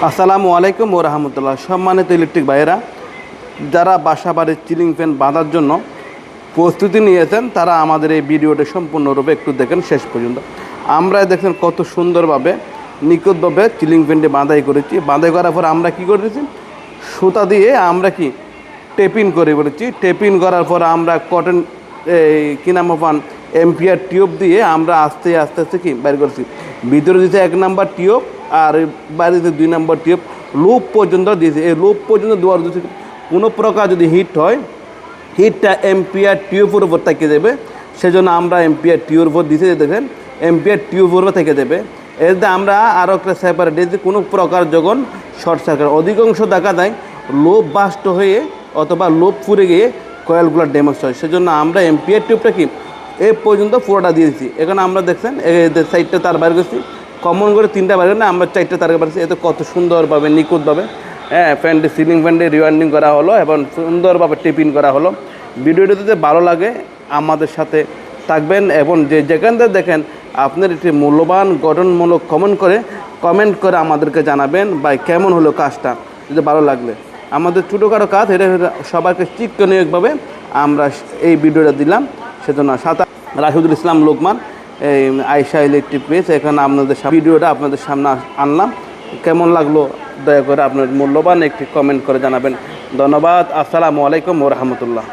আসসালামু আলাইকুম ওয়া রাহমাতুল্লাহ। সম্মানিত ইলেকট্রিক ভাইয়েরা, যারা বাসা বাড়ির সিলিং ফ্যান বাঁধার জন্য প্রস্তুতি নিয়েছেন তারা আমাদের এই ভিডিওটা সম্পূর্ণরূপে একটু দেখেন শেষ পর্যন্ত। আমরা দেখেন কত সুন্দরভাবে নিখুঁতভাবে সিলিং ফ্যানটি বাঁধাই করেছি। বাঁধাই করার পর আমরা কি করেছি, সুতা দিয়ে আমরা কি টেপিং করে করেছি। টেপিং করার পর আমরা কটন এই কী নাম পান এম্পিয়ার টিউব দিয়ে আমরা আস্তে আস্তে আস্তে কি বাইর করছি। ভিতরে দিয়েছে 1 নাম্বার টিউব আর বাইরে দিয়েছে 2 নাম্বার টিউব, লুপ পর্যন্ত দিয়েছে। এই লুপ পর্যন্ত দেওয়ার দিয়েছে, কোনো প্রকার যদি হিট হয় হিটটা এম্পিয়ার টিউবের উপর থেকে দেবে। সেজন্য আমরা এম্পিয়ার টিউবের উপর দিতে দেখেন এম্পিয়ার টিউবের উপর থেকে দেবে। এতে আমরা আরও একটা সেপারেট দিয়েছি, কোনো প্রকার যখন শর্ট সার্কিট অধিকাংশ দেখা যায় লোভ বাস্ট হয়ে অথবা লোভ ফুরে গিয়ে কয়েলগুলো ড্যামেজ হয়। সেজন্য আমরা এম্পিয়ার টিউবটা কি এই পর্যন্ত পুরোটা দিয়েছি। এখানে আমরা দেখছেন এই সাইডটা তার বাইর করছি, কমন করে 3টা বাইর না, আমরা 4টা তার পারছি। এতে কত সুন্দরভাবে নিখুঁতভাবে ফ্যানটি সিলিং ফ্যানটি রিওয়াইন্ডিং করা হলো এবং সুন্দরভাবে টিপিং করা হলো। ভিডিওটি যদি ভালো লাগে আমাদের সাথে থাকবেন এবং যেখান থেকে দেখেন আপনার একটি মূল্যবান গঠনমূলক কমেন্ট করে আমাদেরকে জানাবেন বা কেমন হলো কাজটা। যদি ভালো লাগলে আমাদের ছোটোখাটো কাজ এটা সবাইকে চিত্তনীয়ভাবে আমরা এই ভিডিওটা দিলাম। সেজন্য সাথে রাশিদুল ইসলাম লোকমান, এই আয়শা ইলেকট্রিক পেজ, এখানে আপনাদের ভিডিওটা আপনাদের সামনে আনলাম। কেমন লাগলো দয়া করে আপনার মূল্যবান একটি কমেন্ট করে জানাবেন। ধন্যবাদ। আসসালামু আলাইকুম ওয়া রাহমাতুল্লাহ।